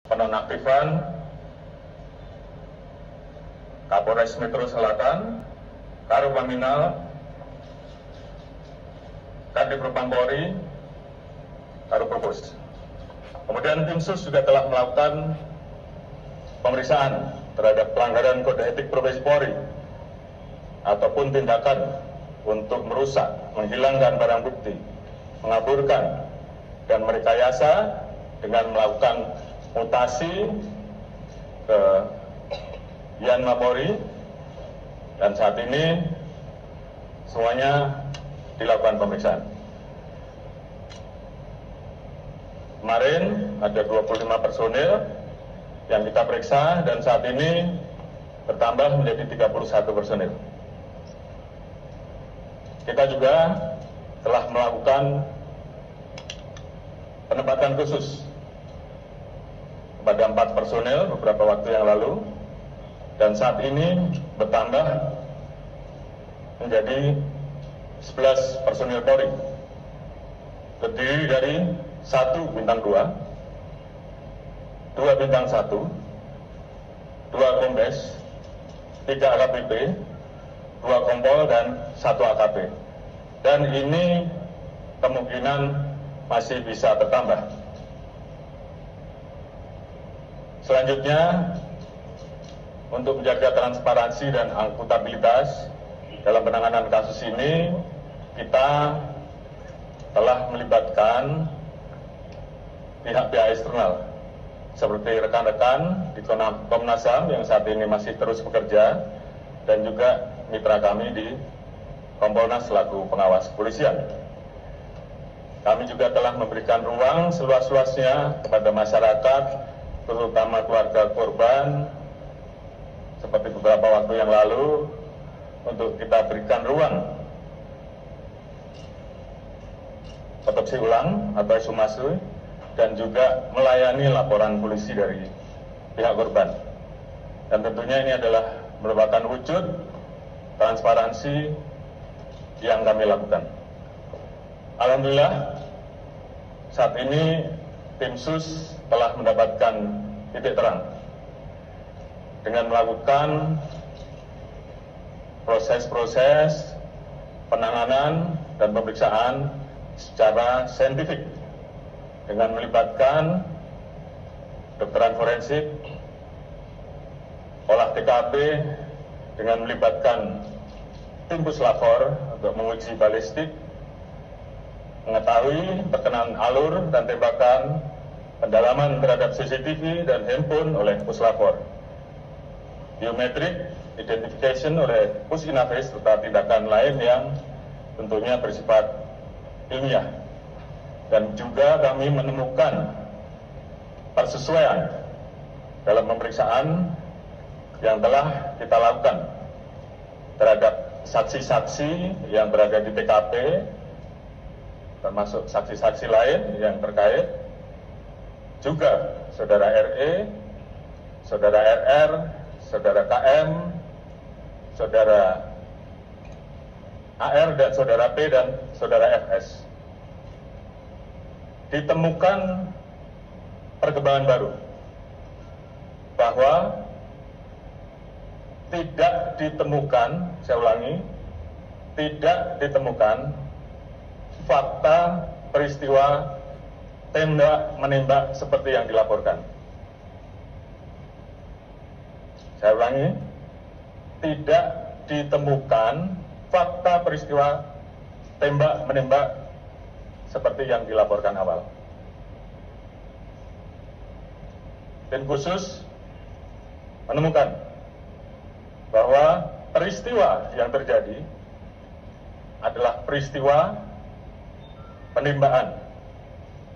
penonaktifan Kapolres Metro Selatan, Karopaminal, Kadif Propam Polri, Karopropos. Kemudian tim sus juga telah melakukan pemeriksaan terhadap pelanggaran kode etik profesi Polri ataupun tindakan untuk merusak, menghilangkan barang bukti, mengaburkan, dan merekayasa dengan melakukan mutasi ke Yanma Polri, dan saat ini semuanya dilakukan pemeriksaan. Kemarin ada 25 personil yang kita periksa dan saat ini bertambah menjadi 31 personil. Kita juga telah melakukan penempatan khusus kepada 4 personil beberapa waktu yang lalu dan saat ini bertambah menjadi 11 personil Polri, terdiri dari 1 bintang 2, 2 bintang 1, 2 kombes, 3 AKBP, 2 kompol, dan 1 AKP. Dan ini kemungkinan masih bisa bertambah. Selanjutnya, untuk menjaga transparansi dan akuntabilitas dalam penanganan kasus ini, kita telah melibatkan pihak-pihak eksternal seperti rekan-rekan di Komnas HAM yang saat ini masih terus bekerja dan juga mitra kami di Kompolnas selaku pengawas kepolisian. Kami juga telah memberikan ruang seluas-luasnya kepada masyarakat, terutama keluarga korban, seperti beberapa waktu yang lalu, untuk kita berikan ruang otopsi ulang atau ekshumasi dan juga melayani laporan polisi dari pihak korban. Dan tentunya ini adalah merupakan wujud transparansi yang kami lakukan. Alhamdulillah, saat ini tim sus telah mendapatkan titik terang dengan melakukan proses-proses penanganan dan pemeriksaan secara saintifik dengan melibatkan kedokteran forensik, olah TKP, dengan melibatkan tim puslapor untuk menguji balistik, mengetahui perkenalan alur dan tembakan, pendalaman terhadap CCTV dan handphone oleh puslapor, biometrik identification oleh Pusinafis, serta tindakan lain yang tentunya bersifat ilmiah. Dan juga kami menemukan persesuaian dalam pemeriksaan yang telah kita lakukan terhadap saksi-saksi yang berada di TKP, termasuk saksi-saksi lain yang terkait, juga saudara RE, saudara RR, saudara KM, saudara AR, dan saudara P, dan saudara FS. Ditemukan perkembangan baru bahwa tidak ditemukan, saya ulangi, tidak ditemukan fakta peristiwa tembak menembak seperti yang dilaporkan. Saya ulangi, tidak ditemukan fakta peristiwa tembak menembak seperti yang dilaporkan awal. Tim khusus menemukan bahwa peristiwa yang terjadi adalah peristiwa penembakan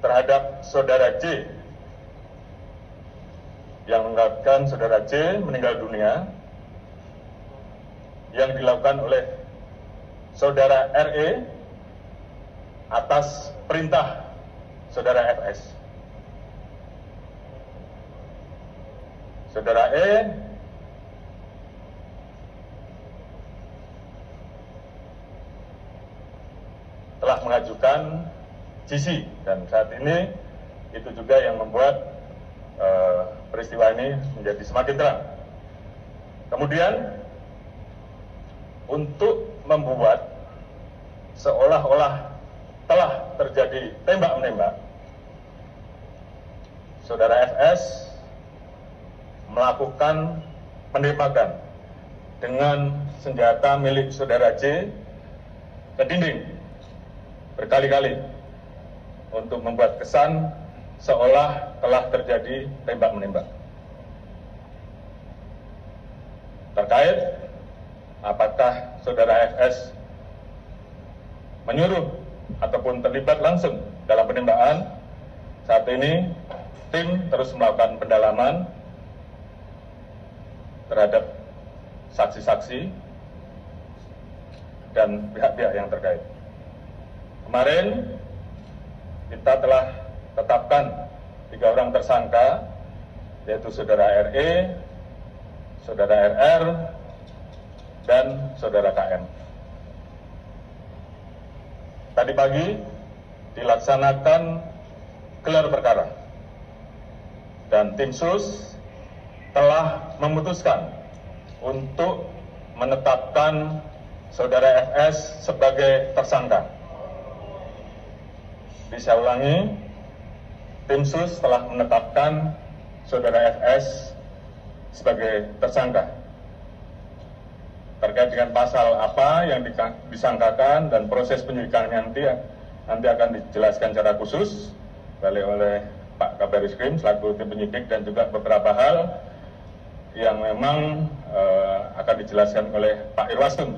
terhadap saudara J yang mengakibatkan saudara J meninggal dunia, yang dilakukan oleh saudara RE atas perintah saudara FS. Saudara E telah mengajukan GC dan saat ini itu juga yang membuat peristiwa ini menjadi semakin terang. Kemudian, untuk membuat seolah-olah telah terjadi tembak-menembak, Saudara FS melakukan penembakan dengan senjata milik Saudara J ke dinding berkali-kali untuk membuat kesan seolah telah terjadi tembak-menembak. Terkait apakah Saudara FS menyuruh ataupun terlibat langsung dalam penembakan, saat ini tim terus melakukan pendalaman terhadap saksi-saksi dan pihak-pihak yang terkait. Kemarin kita telah tetapkan 3 orang tersangka, yaitu Saudara RE, Saudara RR, dan Saudara KM. Tadi pagi dilaksanakan gelar perkara dan tim sus telah memutuskan untuk menetapkan Saudara FS sebagai tersangka. Bisa ulangi, tim sus telah menetapkan Saudara FS sebagai tersangka. Terkait dengan pasal apa yang disangkakan dan proses penyidikannya nanti akan dijelaskan secara khusus oleh Pak Kabariskim selaku tim penyidik, dan juga beberapa hal yang memang akan dijelaskan oleh Pak Irwasum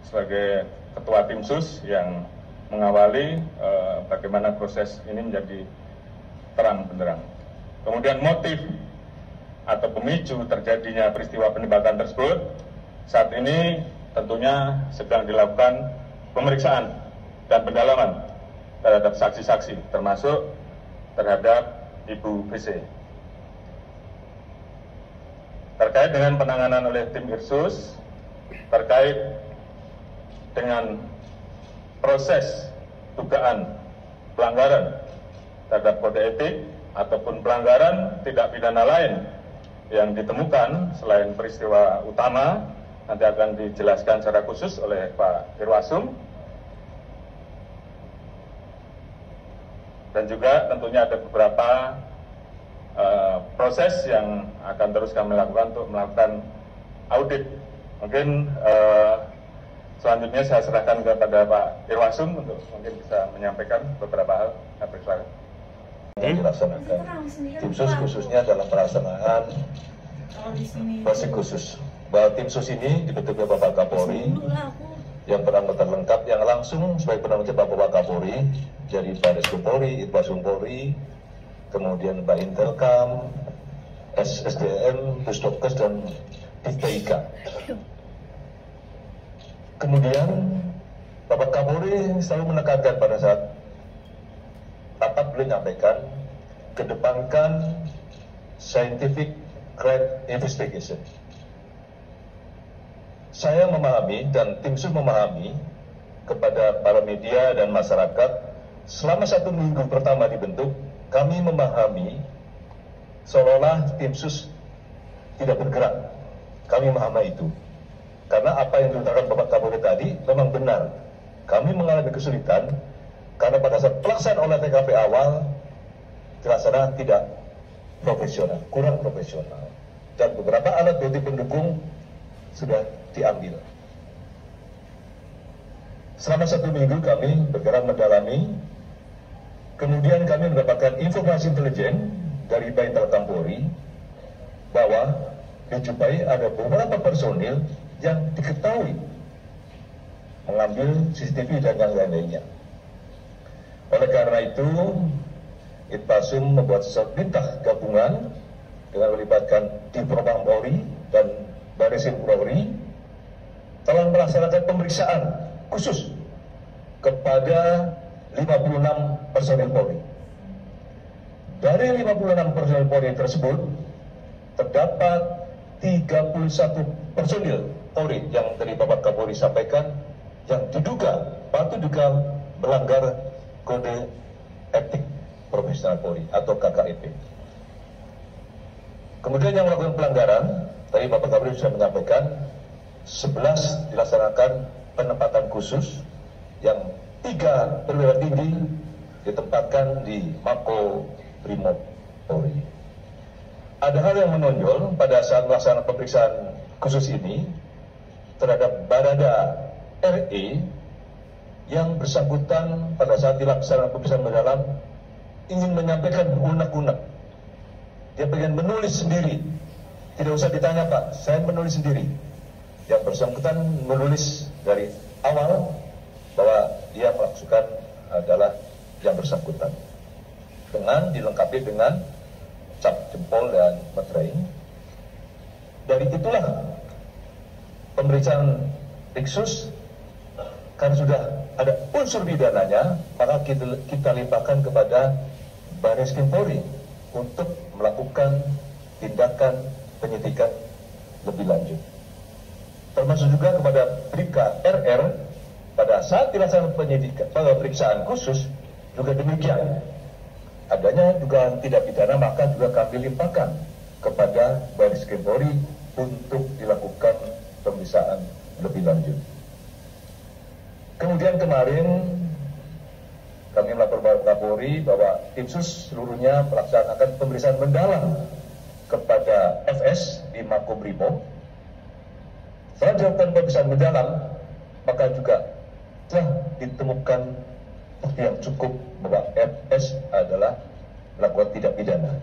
sebagai ketua tim sus yang mengawali bagaimana proses ini menjadi terang benderang. Kemudian motif atau pemicu terjadinya peristiwa penembakan tersebut saat ini tentunya sedang dilakukan pemeriksaan dan pendalaman terhadap saksi-saksi, termasuk terhadap Ibu BC. Terkait dengan penanganan oleh tim Irsus, terkait dengan proses dugaan pelanggaran terhadap kode etik ataupun pelanggaran tindak pidana lain yang ditemukan selain peristiwa utama, nanti akan dijelaskan secara khusus oleh Pak Irwasum. Dan juga tentunya ada beberapa proses yang akan terus kami lakukan untuk melakukan audit. Mungkin selanjutnya saya serahkan kepada Pak Irwasum untuk mungkin bisa menyampaikan beberapa hal. Yang dilaksanakan tim sus khususnya dalam pelaksanaan proses khusus. Bahwa tim sus ini dibentuk oleh Bapak Kapolri yang beranggota lengkap, yang langsung sebagai penanggung jawab Bapak Kapolri, jadi Baris Polri, Itwasum Polri, kemudian Mbak Intelkam, SSDM, Pusdokes, dan DTIK. Kemudian Bapak Kapolri selalu menekankan pada saat rapat beliau menyampaikan, kedepankan scientific crime investigation. Saya memahami dan tim sus memahami kepada para media dan masyarakat, selama 1 minggu pertama dibentuk, kami memahami seolah-olah tim sus tidak bergerak. Kami memahami itu. Karena apa yang diutarakan Bapak Kapolri tadi memang benar. Kami mengalami kesulitan karena pada saat pelaksanaan olah TKP awal dilaksanakan tidak profesional, kurang profesional. Dan beberapa alat bukti pendukung sudah diambil. Selama 1 minggu kami bergerak mendalami, kemudian kami mendapatkan informasi intelijen dari Baintelkam Polri bahwa dijumpai ada beberapa personil yang diketahui mengambil CCTV dan yang lain-lainnya. Oleh karena itu, Itpasum membuat sesuatu perintah gabungan dengan melibatkan Divpropam Polri dan Barisim Polri telah melaksanakan pemeriksaan khusus kepada 56 personil Polri. Dari 56 personil Polri tersebut terdapat 31 personil Polri yang dari Bapak Kapolri sampaikan yang diduga patut juga melanggar kode etik profesional Polri atau KKEP. Kemudian yang melakukan pelanggaran, tadi Bapak Kapolri sudah menyampaikan, 11 dilaksanakan penempatan khusus, yang 3 perwira tinggi ditempatkan di Mako Brimob Polri. Ada hal yang menonjol pada saat melaksanakan pemeriksaan khusus ini terhadap Barada RE yang bersangkutan pada saat dilaksanakan pemeriksaan mendalam ingin menyampaikan unek-unek. Dia pengen menulis sendiri, tidak usah ditanya Pak, saya menulis sendiri. Yang bersangkutan menulis dari awal bahwa dia melaksukan adalah yang bersangkutan, dengan dilengkapi dengan cap jempol dan materai. Dari itulah pemeriksaan Riksus, karena sudah ada unsur pidananya, maka kita limpahkan kepada Baris Krim Polri untuk melakukan tindakan penyidikan lebih lanjut. Termasuk juga kepada Bribka RR pada saat dilaksanakan penyidikan pemeriksaan khusus juga demikian. Adanya dugaan tidak pidana, maka juga kami limpahkan kepada Baris Krim Polri untuk dilakukan pemeriksaan lebih lanjut. Kemudian kemarin kami melaporkan kepada Kapolri bahwa tim sus seluruhnya melaksanakan pemeriksaan mendalam kepada FS di Makobrimob. Setelah dilakukan pemeriksaan mendalam, maka juga telah ditemukan bukti yang cukup bahwa FS adalah melakukan tidak pidana.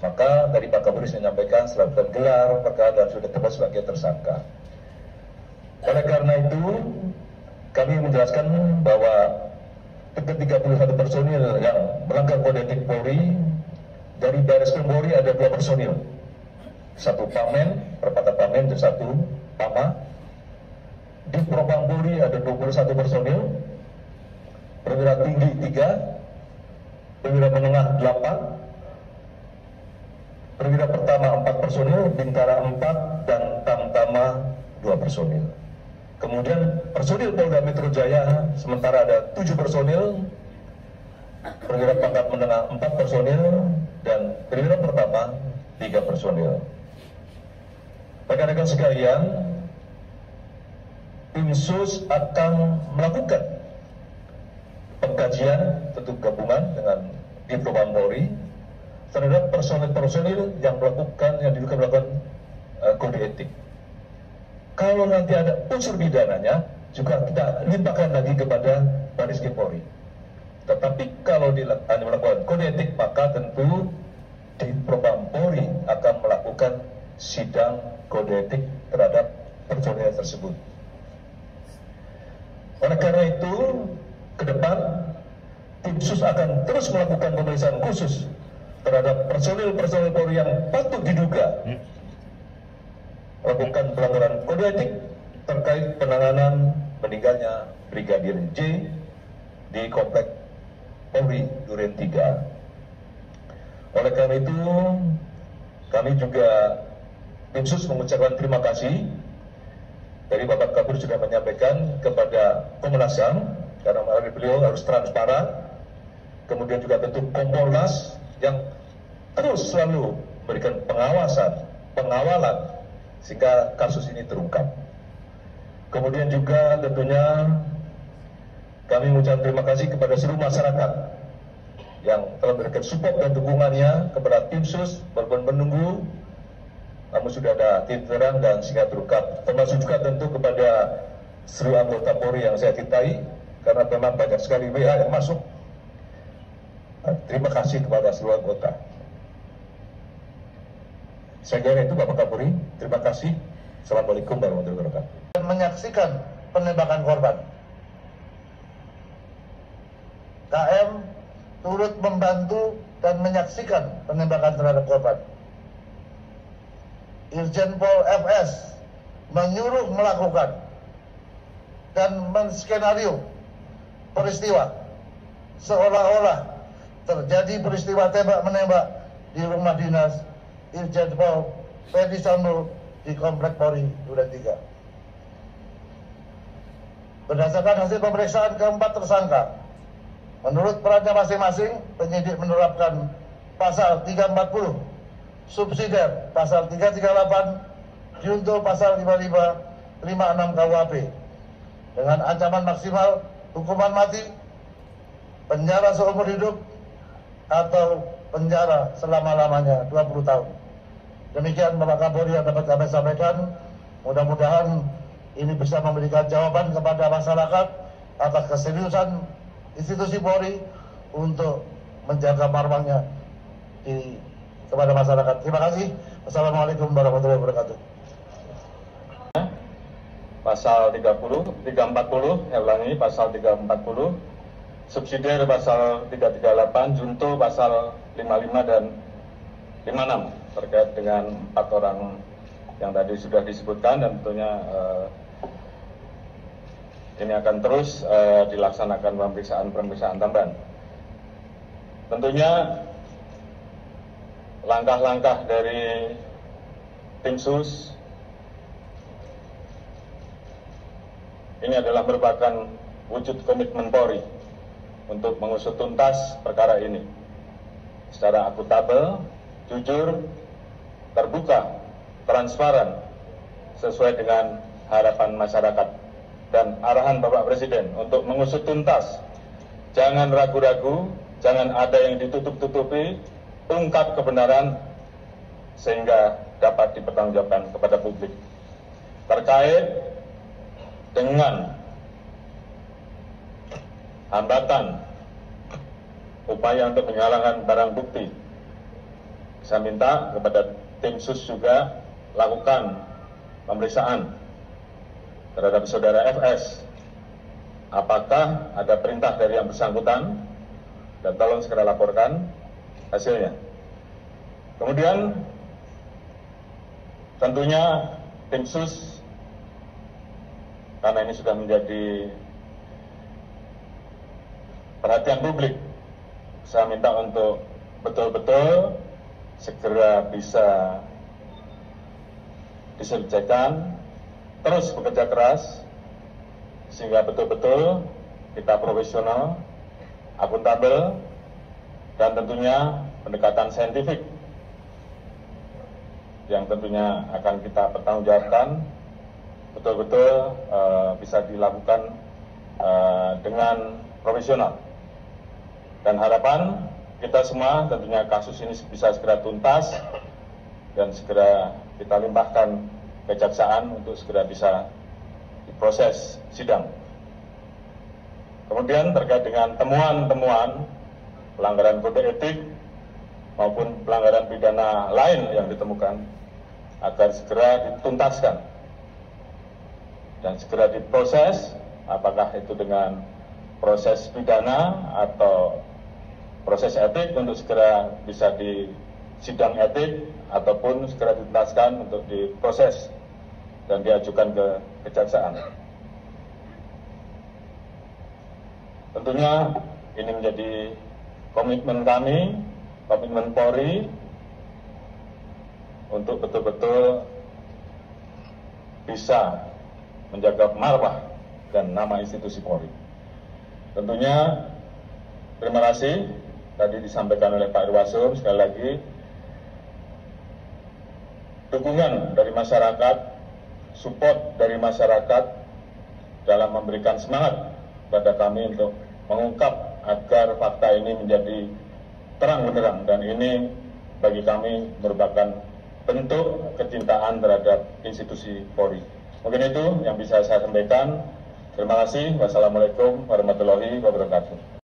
Maka dari Pak Kapolri menyampaikan setelah gelar perkara dan sudah ditetapkan sebagai tersangka. Oleh karena itu, kami menjelaskan bahwa ke-31 personil yang melanggar kode etik Polri, dari Baris Krim Polri ada 2 personil, 1 pamen, perempatan pamen, dan 1 pama. Di Propam Polri ada 21 personil, perwira tinggi 3, perwira menengah 8, perwira pertama 4 personil, bintara 4, dan tamtama 2 personil. Kemudian personil Polda Metro Jaya sementara ada 7 personil, perwira pangkat menengah 4 personil, dan perwira pertama 3 personil. Rekan-rekan sekalian, tim sus akan melakukan pengkajian tentu gabungan dengan Divpropam Polri terhadap personil-personil yang dilakukan kode etik. Kalau nanti ada unsur pidananya, juga kita limpahkan lagi kepada Baris Krim Polri. Tetapi kalau melakukan kode etik, maka tentu Divpropam Polri akan melakukan sidang kode etik terhadap personil tersebut. Oleh karena itu, ke depan tim sus akan terus melakukan pemeriksaan khusus terhadap personil-personil Polri yang patut diduga melakukan pelanggaran kode etik terkait penanganan meninggalnya Brigadir J di Komplek Polri Duren 3. Oleh karena itu, kami juga tim sus mengucapkan terima kasih. Dari Bapak Kapolri sudah menyampaikan kepada Komnas HAM, karena beliau harus transparan. Kemudian juga tentu Kompolnas yang terus selalu memberikan pengawalan sehingga kasus ini terungkap. Kemudian juga tentunya kami mengucapkan terima kasih kepada seluruh masyarakat yang telah memberikan support dan dukungannya kepada tim sus, walaupun menunggu, namun sudah ada titik terang dan sehingga terungkap. Termasuk juga tentu kepada seluruh anggota Polri yang saya cintai, karena memang banyak sekali WA yang masuk. Terima kasih kepada seluruh anggota. Saya kira itu Bapak Kapolri. Terima kasih. Assalamualaikum warahmatullahi wabarakatuh. Menyaksikan penembakan korban. KM turut membantu dan menyaksikan penembakan terhadap korban. Irjen Pol FS menyuruh melakukan dan menskenario peristiwa seolah-olah terjadi peristiwa tembak-menembak di rumah dinas Irjen Pol Ferdi Sambo di Komplek Polri Duren 3. Berdasarkan hasil pemeriksaan keempat tersangka, menurut perannya masing-masing, penyidik menerapkan pasal 340 subsidiar pasal 338 junto pasal 55, 56 KUHP dengan ancaman maksimal hukuman mati, penjara seumur hidup, atau penjara selama-lamanya 20 tahun. Demikian Bapak Kapolri yang dapat kami sampaikan. Mudah-mudahan ini bisa memberikan jawaban kepada masyarakat atas keseriusan institusi Polri untuk menjaga marwahnya kepada masyarakat. Terima kasih. Wassalamualaikum warahmatullahi wabarakatuh. Pasal 340, saya ulangi, pasal 340, subsidiar pasal 338, junto pasal 55 dan 56 terkait dengan 4 orang yang tadi sudah disebutkan, dan tentunya ini akan terus dilaksanakan pemeriksaan tambahan. Tentunya langkah-langkah dari tim sus ini adalah merupakan wujud komitmen Polri untuk mengusut tuntas perkara ini secara akuntabel, jujur, terbuka, transparan, sesuai dengan harapan masyarakat dan arahan Bapak Presiden untuk mengusut tuntas. Jangan ragu-ragu, jangan ada yang ditutup-tutupi, ungkap kebenaran sehingga dapat dipertanggungjawabkan kepada publik. Terkait dengan hambatan upaya untuk penyalahgunaan barang bukti, saya minta kepada tim sus juga lakukan pemeriksaan terhadap saudara FS. Apakah ada perintah dari yang bersangkutan, dan tolong segera laporkan hasilnya. Kemudian tentunya tim sus, karena ini sudah menjadi perhatian publik, saya minta untuk betul-betul segera bisa diselesaikan, terus bekerja keras, sehingga betul-betul kita profesional, akuntabel, dan tentunya pendekatan saintifik yang tentunya akan kita pertanggungjawabkan betul-betul bisa dilakukan dengan profesional. Dan harapan kita semua tentunya kasus ini bisa segera tuntas dan segera kita limpahkan kejaksaan untuk segera bisa diproses sidang. Kemudian terkait dengan temuan-temuan pelanggaran kode etik maupun pelanggaran pidana lain yang ditemukan, agar segera dituntaskan dan segera diproses, apakah itu dengan proses pidana atau proses etik untuk segera bisa di sidang etik, ataupun segera dituntaskan untuk diproses dan diajukan ke kejaksaan. Tentunya ini menjadi komitmen kami, komitmen Polri untuk betul-betul bisa menjaga marwah dan nama institusi Polri. Tentunya terima kasih tadi disampaikan oleh Pak Irwasum, sekali lagi dukungan dari masyarakat, support dari masyarakat dalam memberikan semangat kepada kami untuk mengungkap agar fakta ini menjadi terang benderang, dan ini bagi kami merupakan bentuk kecintaan terhadap institusi Polri. Mungkin itu yang bisa saya sampaikan. Terima kasih. Wassalamualaikum warahmatullahi wabarakatuh.